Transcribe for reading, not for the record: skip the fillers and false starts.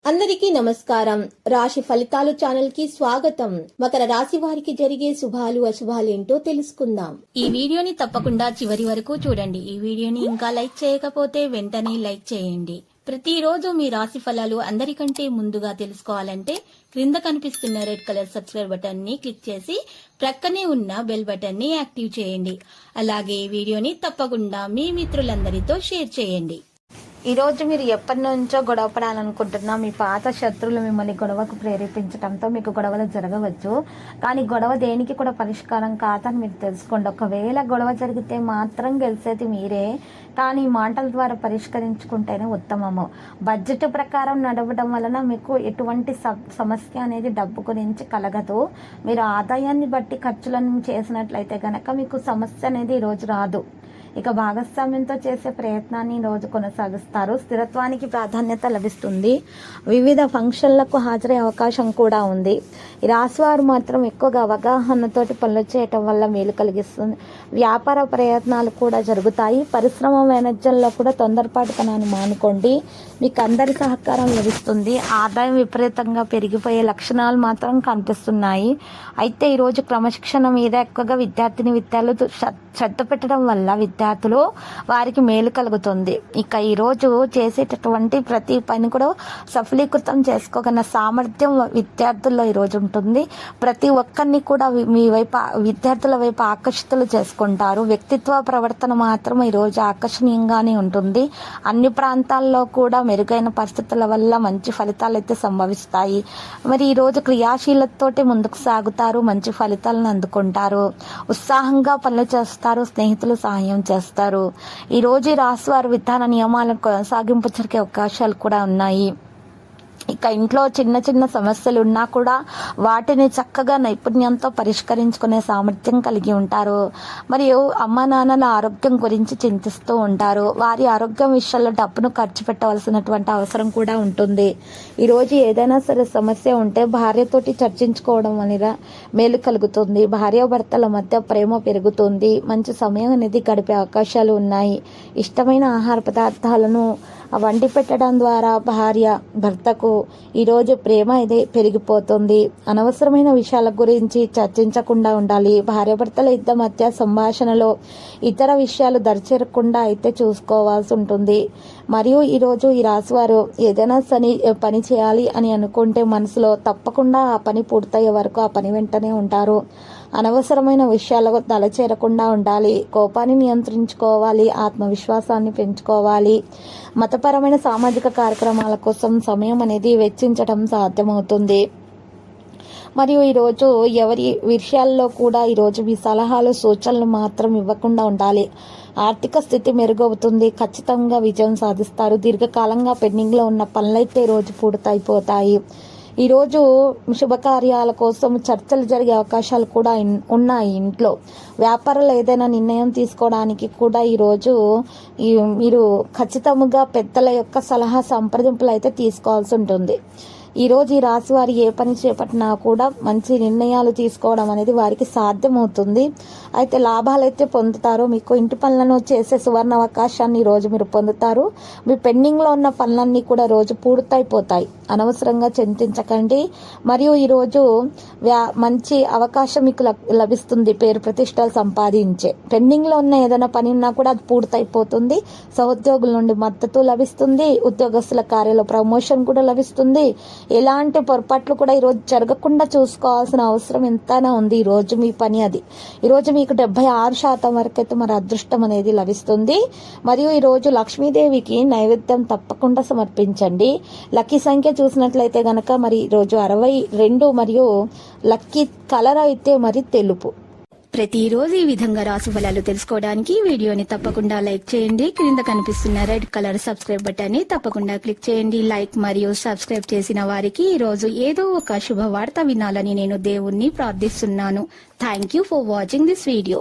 అందరికీ నమస్కారం. రాశి ఫలితాలు ఛానల్ కి స్వాగతం. మకర రాశి వారికి జరిగే శుభాలు అశుభాలు ఏంటో తెలుసుకుందాం. ఈ వీడియోని తప్పకుండా చివరి వరకు చూడండి. ఈ వీడియోని ఇంకా లైక్ చేయకపోతే వెంటనే లైక్ చేయండి. ప్రతిరోజు మీ రాశి ఫలాలు అందరికంటే ముందుగా తెలుసుకోవాలంటే క్రింద కనిపిస్తున్న రెడ్ కలర్ సబ్స్క్రైబ్ బటన్ ని క్లిక్ చేసి ప్రక్కనే ఉన్న బెల్ బటన్ ని యాక్టివ్ చేయండి. అలాగే ఈ వీడియోని తప్పకుండా మీ మిత్రులందరితో షేర్ చేయండి. ఈ రోజు మీరు ఎప్పటి నుంచో గొడవ పడాలనుకుంటున్నా మీ పాత శత్రువులు మిమ్మల్ని గొడవకు ప్రేరేపించడంతో మీకు గొడవలు జరగవచ్చు. కానీ గొడవ దేనికి కూడా పరిష్కారం కాదని మీరు తెలుసుకోండి. ఒకవేళ గొడవ జరిగితే మాత్రం గెలిచేది మీరే, కానీ మాటల ద్వారా పరిష్కరించుకుంటేనే ఉత్తమము. బడ్జెట్ ప్రకారం నడవడం వలన మీకు ఎటువంటి సమస్య అనేది డబ్బు గురించి కలగదు. మీరు ఆదాయాన్ని బట్టి ఖర్చులను చేసినట్లయితే గనక మీకు సమస్య అనేది ఈరోజు రాదు. ఇక భాగస్వామ్యంతో చేసే ప్రయత్నాన్ని రోజు కొనసాగిస్తారు. స్థిరత్వానికి ప్రాధాన్యత లభిస్తుంది. వివిధ ఫంక్షన్లకు హాజరయ్యే అవకాశం కూడా ఉంది. ఈ రాశివారు మాత్రం ఎక్కువగా అవగాహనతోటి పనులు చేయటం వల్ల మేలు కలిగిస్తుంది. వ్యాపార ప్రయత్నాలు కూడా జరుగుతాయి. పరిశ్రమ వాణిజ్యంలో కూడా తొందరపాటుతనాన్ని మానుకోండి. మీకు అందరి సహకారం లభిస్తుంది. ఆదాయం విపరీతంగా పెరిగిపోయే లక్షణాలు మాత్రం కనిపిస్తున్నాయి. అయితే ఈరోజు క్రమశిక్షణ మీద ఎక్కువగా విద్యార్థులు శ్రద్ధ పెట్టడం వల్ల విద్యార్థులు వారికి మేలు కలుగుతుంది. ఇక ఈరోజు చేసేటటువంటి ప్రతి పని కూడా సఫలీకృతం చేసుకోగల సామర్థ్యం విద్యార్థుల్లో ఈరోజు ఉంటుంది. ప్రతి ఒక్కరిని కూడా మీ వైపు విద్యార్థుల వైపు ఆకర్షితులు చేసుకుంటారు. వ్యక్తిత్వ ప్రవర్తన మాత్రం ఈరోజు ఆకర్షణీయంగానే ఉంటుంది. అన్ని ప్రాంతాల్లో కూడా మెరుగైన పరిస్థితుల వల్ల మంచి ఫలితాలు అయితే సంభవిస్తాయి. మరి ఈరోజు క్రియాశీలతతోటి ముందుకు సాగుతారు. మంచి ఫలితాలను అందుకుంటారు. ఉత్సాహంగా పనులు చేస్తారు. స్నేహితులు సహాయం చేస్తారు. ఈ రోజు రాశి వారి విధాన నియమాలను కొనసాగింపు జరిగే అవకాశాలు కూడా ఉన్నాయి. ఇక ఇంట్లో చిన్న చిన్న సమస్యలు ఉన్నా కూడా వాటిని చక్కగా నైపుణ్యంతో పరిష్కరించుకునే సామర్థ్యం కలిగి ఉంటారు. మరియు అమ్మ నాన్నల ఆరోగ్యం గురించి చింతిస్తూ ఉంటారు. వారి ఆరోగ్యం విషయాల్లో డబ్బును ఖర్చు పెట్టవలసినటువంటి అవసరం కూడా ఉంటుంది. ఈరోజు ఏదైనా సరే సమస్య ఉంటే భార్యతోటి చర్చించుకోవడం అనేది మేలు కలుగుతుంది. భార్యాభర్తల మధ్య ప్రేమ పెరుగుతుంది. మంచి సమయం అనేది గడిపే అవకాశాలు ఉన్నాయి. ఇష్టమైన ఆహార పదార్థాలను వండి పెట్టడం ద్వారా భార్య భర్తకు ఈరోజు ప్రేమ ఇది పెరిగిపోతుంది. అనవసరమైన విషయాల గురించి చర్చించకుండా ఉండాలి. భార్యాభర్తల ఇద్దరి మధ్య సంభాషణలో ఇతర విషయాలు దరిచేరకుండా అయితే చూసుకోవాల్సి ఉంటుంది. మరియు ఈరోజు ఈ రాశివారు ఏదైనా పని చేయాలి అని అనుకుంటే మనసులో తప్పకుండా ఆ పని పూర్తయ్యే వరకు ఆ పని వెంటనే ఉంటారు. అనవసరమైన విషయాలకు తలచేరకుండా ఉండాలి. కోపాన్ని నియంత్రించుకోవాలి. ఆత్మవిశ్వాసాన్ని పెంచుకోవాలి. మతపరమైన సామాజిక కార్యక్రమాల కోసం సమయం అనేది వెచ్చించడం సాధ్యమవుతుంది. మరియు ఈరోజు ఎవరి విషయాల్లో కూడా ఈరోజు మీ సలహాలు సూచనలు మాత్రం ఇవ్వకుండా ఉండాలి. ఆర్థిక స్థితి మెరుగవుతుంది. ఖచ్చితంగా విజయం సాధిస్తారు. దీర్ఘకాలంగా పెండింగ్లో ఉన్న పనులైతే ఈరోజు పూర్తయిపోతాయి. ఈరోజు శుభకార్యాల కోసం చర్చలు జరిగే అవకాశాలు కూడా ఉన్నాయి. ఇంట్లో వ్యాపారంలో ఏదైనా నిర్ణయం తీసుకోవడానికి కూడా ఈరోజు మీరు ఖచ్చితంగా పెద్దల యొక్క సలహా సంప్రదింపులు అయితే తీసుకోవాల్సి ఉంటుంది. ఈరోజు ఈ రాశి వారు ఏ పని చేపట్టినా కూడా మంచి నిర్ణయాలు తీసుకోవడం అనేది వారికి సాధ్యమవుతుంది. అయితే లాభాలు అయితే పొందుతారు. మీకు ఇంటి పనులను చేసే సువర్ణ అవకాశాన్ని ఈరోజు మీరు పొందుతారు. మీ పెండింగ్లో ఉన్న పనులన్నీ కూడా రోజు పూర్తయిపోతాయి. అనవసరంగా చింతించకండి. మరియు ఈరోజు మంచి అవకాశం మీకు లభిస్తుంది. పేరు ప్రతిష్టలు సంపాదించే పెండింగ్లో ఉన్న ఏదైనా పని ఉన్నా కూడా అది పూర్తయిపోతుంది. సహోద్యోగుల నుండి మద్దతు లభిస్తుంది. ఉద్యోగస్తుల కార్యాలయంలో ప్రమోషన్ కూడా లభిస్తుంది. ఎలాంటి పొరపాట్లు కూడా ఈరోజు జరగకుండా చూసుకోవాల్సిన అవసరం ఎంతైనా ఉంది. ఈరోజు మీ పని అది. ఈరోజు మీకు 76% వరకు అయితే మరి అదృష్టం అనేది లభిస్తుంది. మరియు ఈరోజు లక్ష్మీదేవికి నైవేద్యం తప్పకుండా సమర్పించండి. లక్కీ సంఖ్య చూసినట్లయితే గనక మరి ఈరోజు 62 మరియు లక్కీ కలర్ అయితే మరి తెలుపు. ప్రతిరోజు ఈ విధంగా రాశి ఫలాలు తెలుసుకోవడానికి వీడియోని తప్పకుండా లైక్ చేయండి. క్రింద కనిపిస్తున్న రెడ్ కలర్ సబ్స్క్రైబ్ బటన్ ని తప్పకుండా క్లిక్ చేయండి. లైక్ మరియు సబ్స్క్రైబ్ చేసిన వారికి ఈ రోజు ఏదో ఒక శుభవార్త వినాలని నేను దేవుణ్ణి ప్రార్థిస్తున్నాను. Thank you for watching this video.